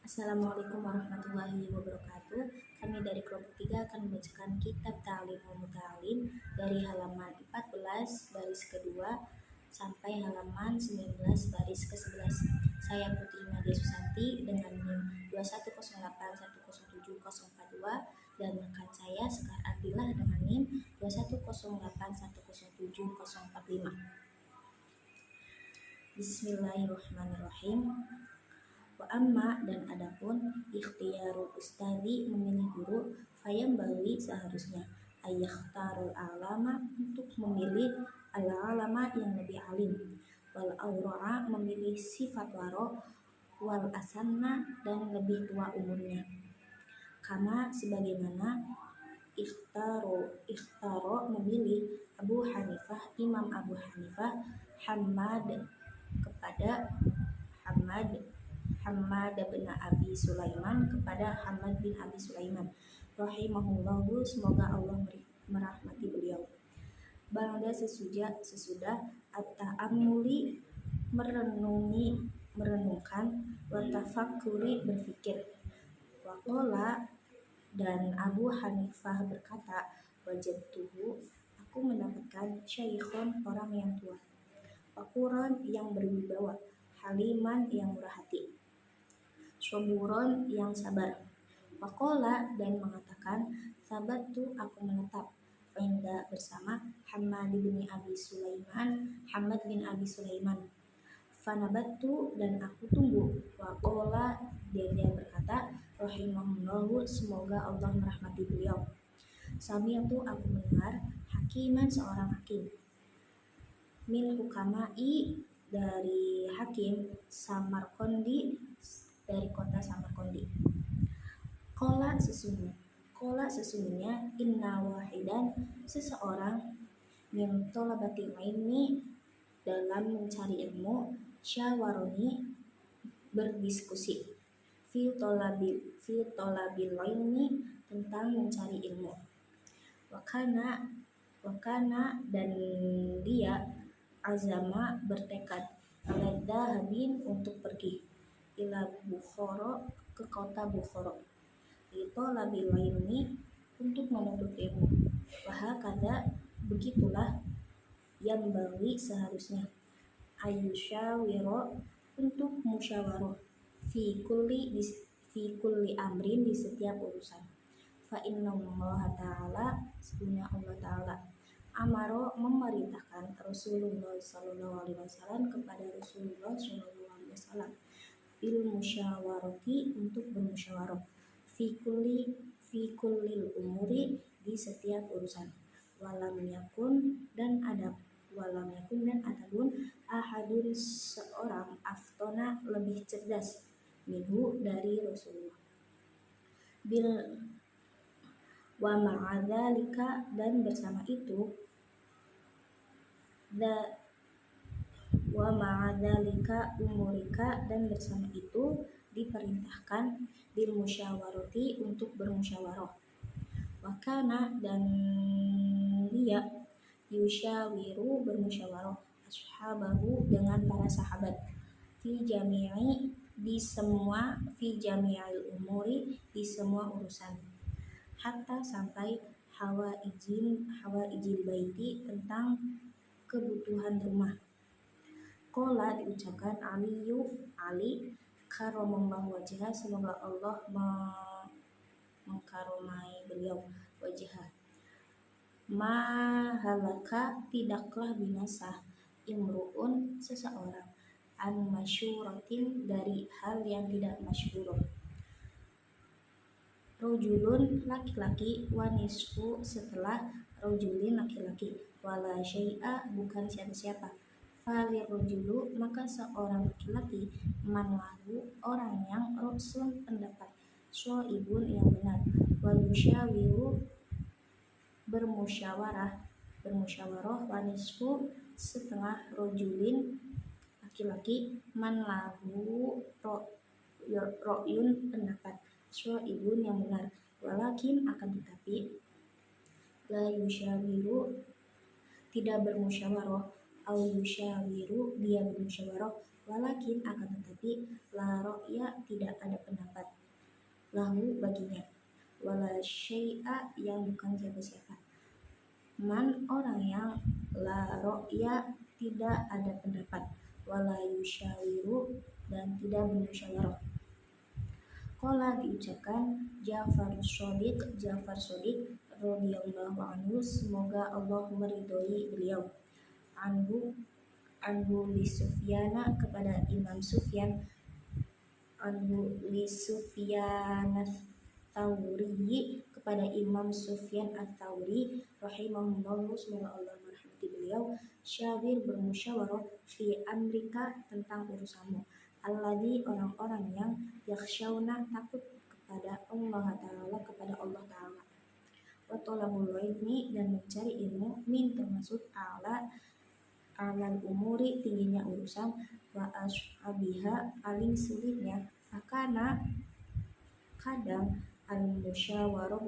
Assalamualaikum warahmatullahi wabarakatuh. Kami dari kelompok 3 akan membacakan kitab Ta'limul Muta'allim dari halaman 14 baris kedua sampai halaman 19 baris ke-11. Saya Putri Nadia Susanti dengan NIM 210810742 dan rekan saya Sekar Ardillah dengan NIM 210810745. Bismillahirrahmanirrahim. Wa amma dan adapun ikhtiarul ustadi memilih guru fayam bagi seharusnya ayakhtarul alama untuk memilih al-alama yang lebih alim, wal aura'a memilih sifat waro, wal asanna dan lebih tua umurnya, kama sebagaimana ikhtaro memilih Imam Abu Hanifah Hammad bin Abi Sulaiman kepada Hammad bin Abi Sulaiman rahimahullahu, semoga Allah merahmati beliau. Ba'da sesudah at-ta'ammuli merenungkan, wa tafakkuri berfikir. Waqala dan Abu Hanifah berkata, wajadtuhu aku mendapatkan syaikhon orang yang tua, fakuran yang berwibawa, haliman yang murah hati, soburon yang sabar. Waqala dan mengatakan, sabatu aku menetap, inda bersama Hammad bin Abi Sulaiman. Fanabatu dan aku tunggu. Waqala dia berkata, rahimahullahu, semoga Allah merahmati beliau. Sami'tu aku mendengar hakiman seorang hakim, min hukamai dari hakim Samarqandi, dari kota Samarqandi. Kola sesungguhnya inna wahidan seseorang min tolabatil ilmi dalam mencari ilmu, syawaroni berdiskusi, fi tolabil ilmi tentang mencari ilmu. Wakana dan dia azama bertekad, al-dhahabin untuk pergi, ila Bukhara ke kota Bukhara, itu labil ilmi untuk menuntut ilmu. Wahakada begitulah yang bagi seharusnya ayyusyawiro untuk musyawarah fi kulli amrin di setiap urusan. Fa innallaha ta'ala sebenarnya Allah ta'ala amaro memerintahkan Rasulullah sallallahu alaihi wasallam kepada Rasulullah sallallahu alaihi wasallam bil musyawarati untuk bermusyawarah fi kulli umuri di setiap urusan. Walam yakun dan adapun ahadun seorang aftona lebih cerdas minhu dari Rasulullah. Bil wa ma'adzalika dan bersama itu wa ma'adzalika umurika dan bersama itu diperintahkan bil musyawarati untuk bermusyawarah. Wakana dan dia yusyawiru bermusyawarah ashabahu dengan para sahabat fi jami'il umuri di semua urusan, hatta sampai hawa ijil baiti tentang kebutuhan rumah. Qala diucapkan Ali karamallahu wajhah, semoga Allah mengkaromai beliau, wajah. Mahalaka tidaklah binasa, imru'un seseorang, an masyuratin dari hal yang tidak masyhur. Rojulun laki-laki, wanisfu setelah rojulin laki-laki, wala syai'a bukan siapa-siapa, falir rojulu maka seorang laki-laki, manlahu orang yang roksun pendapat, ibun yang benar, walusyawiru bermusyawarah, wanisfu setengah rojulin laki-laki, manlahu ro'yun pendapat, ibun yang benar, walakin akan tetapi la yusyawiru tidak bermusyawarah au yusyawiru dia bermusyawarah, walakin akan tetapi la ra'ya tidak ada pendapat lahu baginya, wala syai'a yang bukan siapa-siapa. Man orang yang la ra'ya tidak ada pendapat, wala yusyawiru dan tidak bermusyawarah. Qala diucapkan Ja'far Shadiq radhiyallahu anhu, semoga Allah meridhoi beliau, anhu li Sufyana kepada Imam Sufyan, anhu li Sufyan Ats-Tsauri kepada Imam Sufyan Ats-Tsauri rahimahullah, semoga Allah merahmati beliau, syawir bermusyawarah fi amrika tentang urusanmu, alladzi orang-orang yang yakhshawna takut kepada Allah Ta'ala, wa talabul ilmi dan mencari ilmu, min termasuk alal umuri tingginya urusan, wa ashabiha paling sulitnya, fakana kadang al musyawarah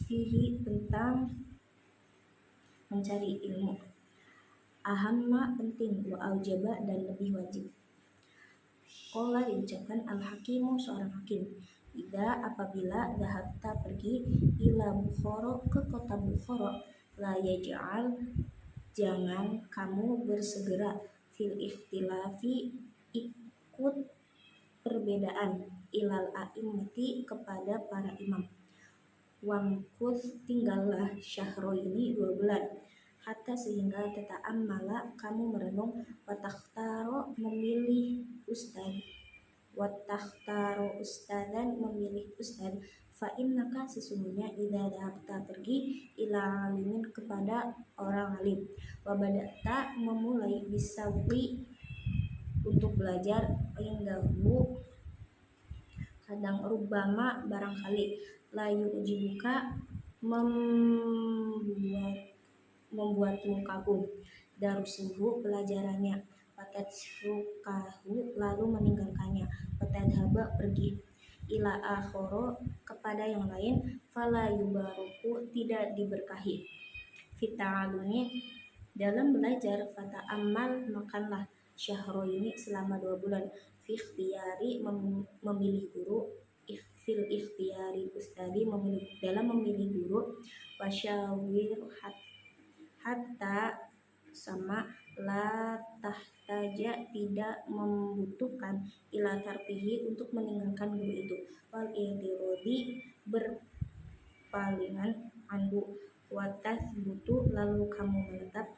fihi tentang mencari ilmu, ahamma penting, wa aujaba dan lebih wajib. Qala diucapkan al-hakimu seorang hakim, ida apabila dhahabta pergi ila Bukhara ke kota Bukhara, la yaj'al jangan kamu bersegera fil ikhtilafi ikut perbedaan, ilal a'immati kepada para imam, wamkuth tinggallah syahroini 2 bulan, hatta sehingga tata'ammala kamu merenung, watakhtaro memilih ustadan memilih ustad, fa innaka sesungguhnya idza dhahabta pergi ila alimin kepada orang alim, wa bada'ta memulai bisawqi untuk belajar, indahu kadang rubbama barangkali, layu ujibuka membuatmu kagum, darusuhu pelajarannya, watatrukahu lalu meninggalkannya, watadhaba pergi, ila akhoro kepada yang lain, fala yubaruku tidak diberkahi, fita'aluni dalam belajar, fata amal makanlah syahro ini selama 2 bulan, fi ikhtiyari memilih guru, fil ikhtiyari ustadi dalam memilih guru, wasyawir hatta sama la tahtaja tidak membutuhkan, ila tarpihi untuk meninggalkan guru itu, wal idirodi berpalingan anhu, watas butuh lalu kamu menetap,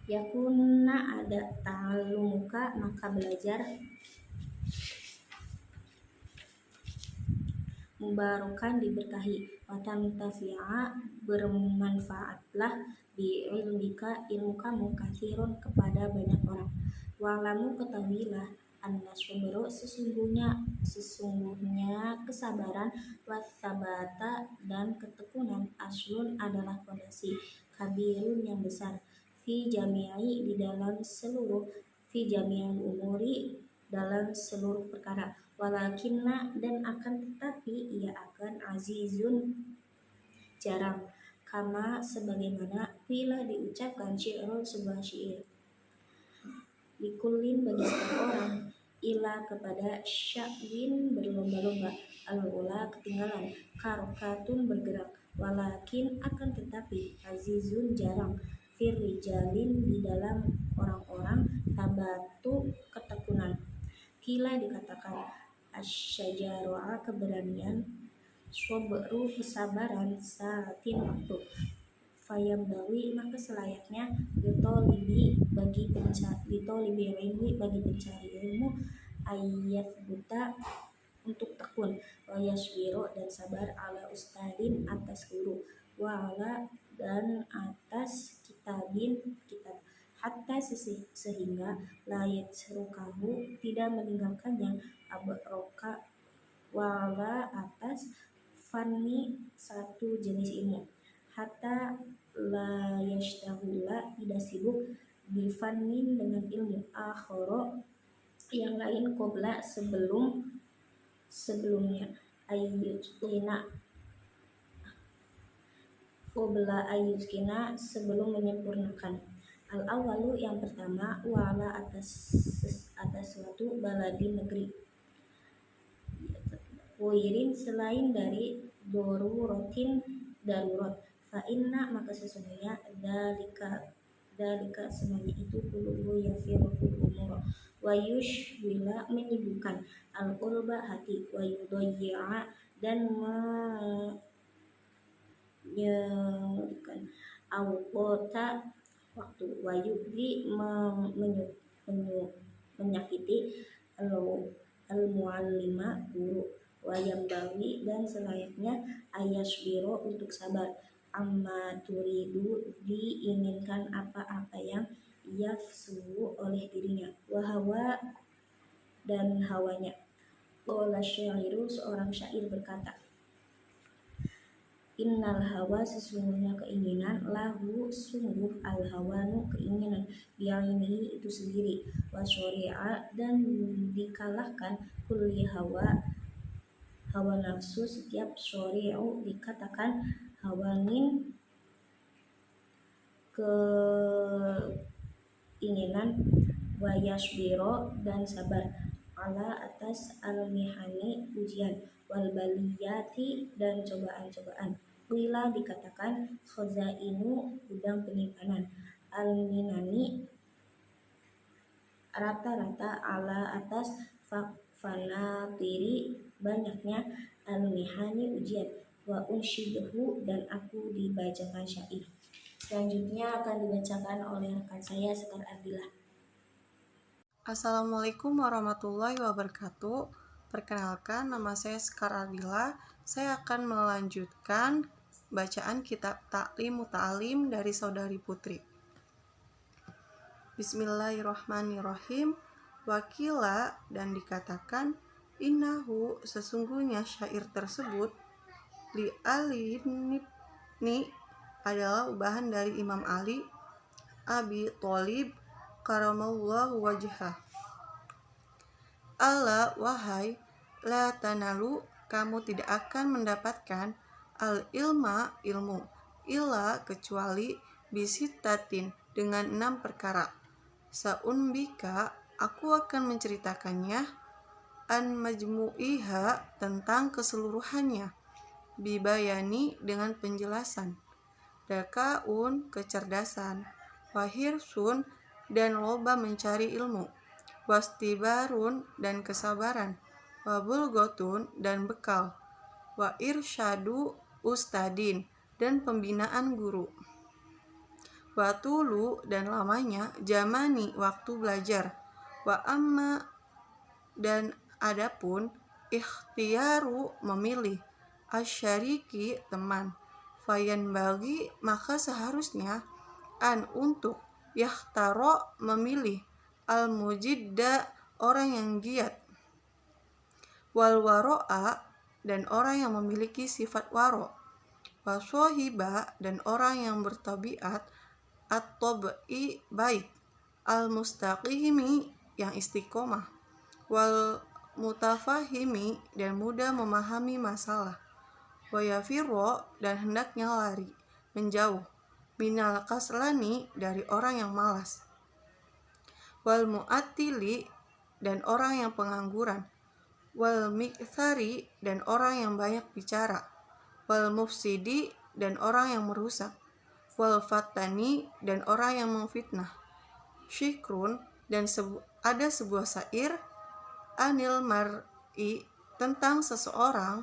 yakuna ada ta'allumuka maka belajar, mubarakan diberkahi, watantafi'a bermanfaatlah, bi ilmika ilmu kamu, kathirun kepada banyak orang, wa'lamu ketahuilah, anna sabra sesungguhnya kesabaran, wasabata dan ketekunan, aslun adalah fondasi, kabirun yang besar, fi jami'i di dalam seluruh, fi jami'il umuri dalam seluruh perkara, walakinna dan akan tetapi ia akan azizun jarang, kama sebagaimana pila diucapkan syi'run sebuah syair, likullin bagi setiap orang, ila kepada sya'win berlomba-lomba, al-ula ketinggalan, karokatun bergerak, walakin akan tetapi azizun jarang, firrijalin di dalam orang-orang, tabatu ketekunan, kila dikatakan asyajaru'a keberanian, sabru kesabaran, saatin waktu, fayambawi maka selayaknya, litolibi ilmi bagi pencari ilmu, ayat buta untuk tekun, wayaswiro dan sabar, ala ustadin atas guru, wala dan atas kitab, hatta sehingga layat serukahu tidak meninggalkannya, abroka wala atas fanni satu jenis ilmu, hatta la yashtahula tidak sibuk, bifannin dengan ilmu, akhoro yang lain, qabla sebelumnya, ayyutkina sebelum menyempurnakan, Al-awalu yang pertama, wala atas suatu baladi negeri, wirin selain dari dorurotin darurat, fa inna maka sesungguhnya dalika semuanya itu kululu yafirul umur wa yushwila menyibukkan al qulba hati wa yudayya dan menyebutkan awqata waktu wa yudhi menyakiti al muallima guru wa yambawi dan selayaknya ayasbiro untuk sabar amma turidu diinginkan apa-apa yang yafsu oleh dirinya wahawa dan hawanya. Qala syairu seorang syair berkata, innal hawa sesungguhnya keinginan lahu sungguh al hawanu keinginan biainihi itu sendiri wa syari'a dan dikalahkan kulli hawa nafsu setiap syari'u dikatakan hawanin keinginan wa yasbiro dan sabar ala atas al mihani ujian wal baliyati dan cobaan-cobaan. Qila dikatakan khazainu gudang penyimpanan al minani rata-rata ala atas fanatiri banyaknya al mihani ujian wa unshiduhu dan aku dibacakan syair. Selanjutnya akan dibacakan oleh rekan saya Sekar Ardila. Assalamualaikum warahmatullahi wabarakatuh. Perkenalkan, nama saya Sekar Ardila. Saya akan melanjutkan bacaan kitab Ta'lim Muta'alim dari Saudari Putri. Bismillahirrahmanirrahim. Wakila dan dikatakan, innahu sesungguhnya syair tersebut li alinibni adalah ubahan dari Imam Ali Abi Thalib karamallahu wajhah. Allah wahai la tanalu kamu tidak akan mendapatkan al ilma ilmu illa kecuali bisitatin dengan 6 perkara. Saunbika aku akan menceritakannya an majmu'iha tentang keseluruhannya bibayani dengan penjelasan dakaun kecerdasan wahirsun dan loba mencari ilmu wastibarun dan kesabaran wabulgotun dan bekal wa irsyadu ustadin dan pembinaan guru watulu dan lamanya jamani waktu belajar wa amma dan adapun ikhtiaru memilih asyariki teman fayan bagi maka seharusnya an untuk yakhtaro memilih al mujidda orang yang giat wal waro'a dan orang yang memiliki sifat waro wasohiba dan orang yang bertabiat at-tabi'i baik al mustaqimi yang istiqomah wal mutafahimi dan mudah memahami masalah wayafiro dan hendaknya lari menjauh minal kaslani dari orang yang malas wal mu'attili dan orang yang pengangguran wal mikthari dan orang yang banyak bicara wal mufsidi dan orang yang merusak wal fatani dan orang yang memfitnah syikrun dan ada sebuah syair anil mar'i tentang seseorang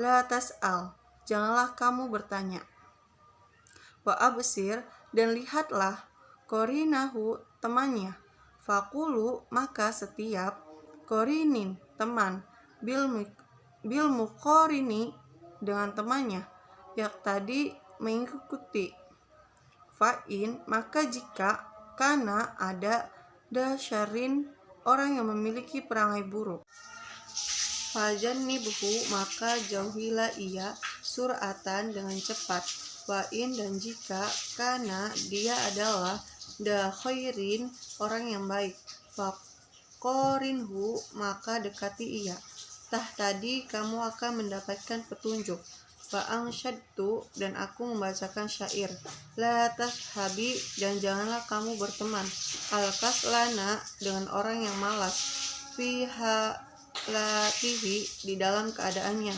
la tas'al janganlah kamu bertanya wa absir dan lihatlah korinahu temannya fakulu maka setiap korinin teman bil muqorini dengan temannya yak tadi mengikuti fa'in maka jika kana ada dasyarin orang yang memiliki perangai buruk fajannibhu maka jauhilah ia suratan dengan cepat wa'in dan jika kana dia adalah da khairin orang yang baik faqorinhu maka dekati ia tadi kamu akan mendapatkan petunjuk Wa angsyadtu, dan aku membacakan syair. La tashabi, dan janganlah kamu berteman. Al-kaslana, dengan orang yang malas. Fi halatihi, di dalam keadaannya.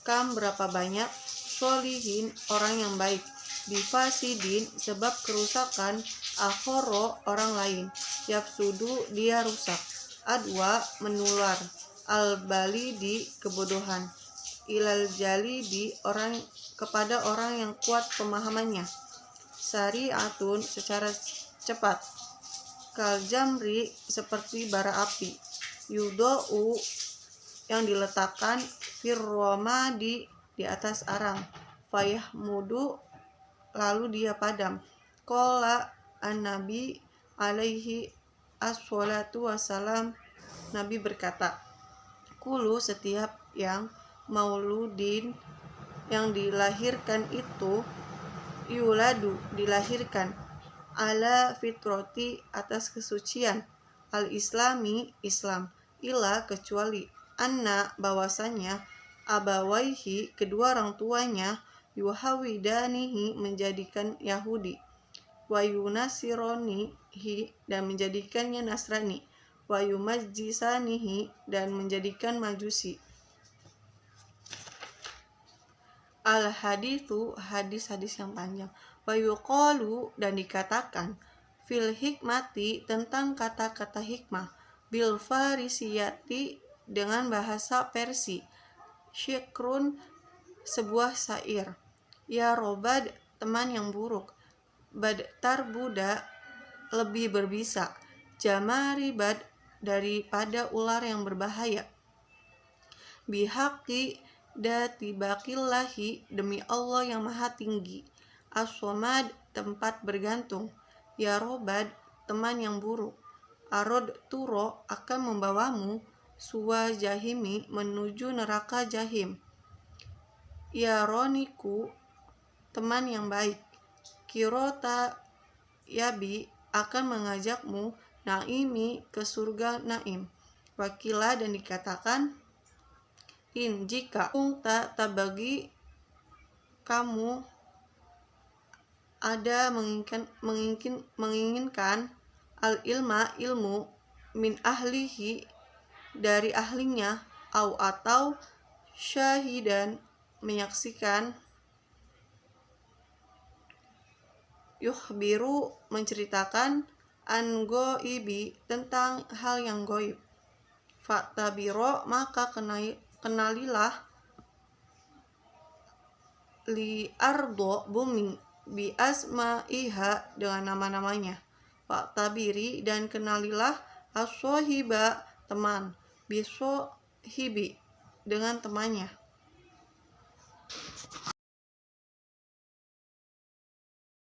Kam, berapa banyak. Solihin, orang yang baik. Bifasidin, sebab kerusakan. Akhoro, orang lain. Yafsudu, dia rusak. Adwa, menular. Al-balidi, kebodohan. Ilal jalidi, orang kepada orang yang kuat pemahamannya. Sari'atun, secara cepat. Kal jamri, seperti bara api. Yudo'u, yang diletakkan. Firromadi, di atas arang. Fayahmudu, lalu dia padam. Qala an-nabi alaihi assalatu wassalam, Nabi berkata, kulu, setiap yang mauludin, yang dilahirkan itu, yuladu, dilahirkan, ala fitroti, atas kesucian, al-islami, Islam, ila, kecuali, anna, bahwasanya, abawaihi, kedua orang tuanya, yuhawidanihi, menjadikan Yahudi, wa yunasironihi, dan menjadikannya Nasrani, wa yumajjisanihi, dan menjadikan Majusi. Al-hadithu, hadis-hadis yang panjang. Wa yuqalu, dan dikatakan, fil hikmati, tentang kata-kata hikmah, bil farisiyati, dengan bahasa Persi, syikrun, sebuah syair. Ya robad, teman yang buruk. Bad tarbuda, lebih berbisa. Jamari bad, daripada ular yang berbahaya. Bihaqi datibaqillahi, demi Allah yang maha tinggi. As-somad, tempat bergantung. Ya robad, teman yang buruk. Arod turo, akan membawamu. Suwa jahimi, menuju neraka jahim. Ya roniku, teman yang baik. Kirota yabi, akan mengajakmu. Naimi, ke surga naim. Wakila, dan dikatakan, in, jika kunta tabagi, kamu ada menginginkan al ilma, ilmu, min ahlihi, dari ahlinya, atau syahidan, menyaksikan, yukhbiru, menceritakan, an goibi, tentang hal yang goib. Faktabiro, maka kenalilah, li ardo, bumi, bi asma'iha, dengan nama-namanya. Faktabiri, dan kenalilah, as-sohiba, teman, bisohibi, dengan temannya.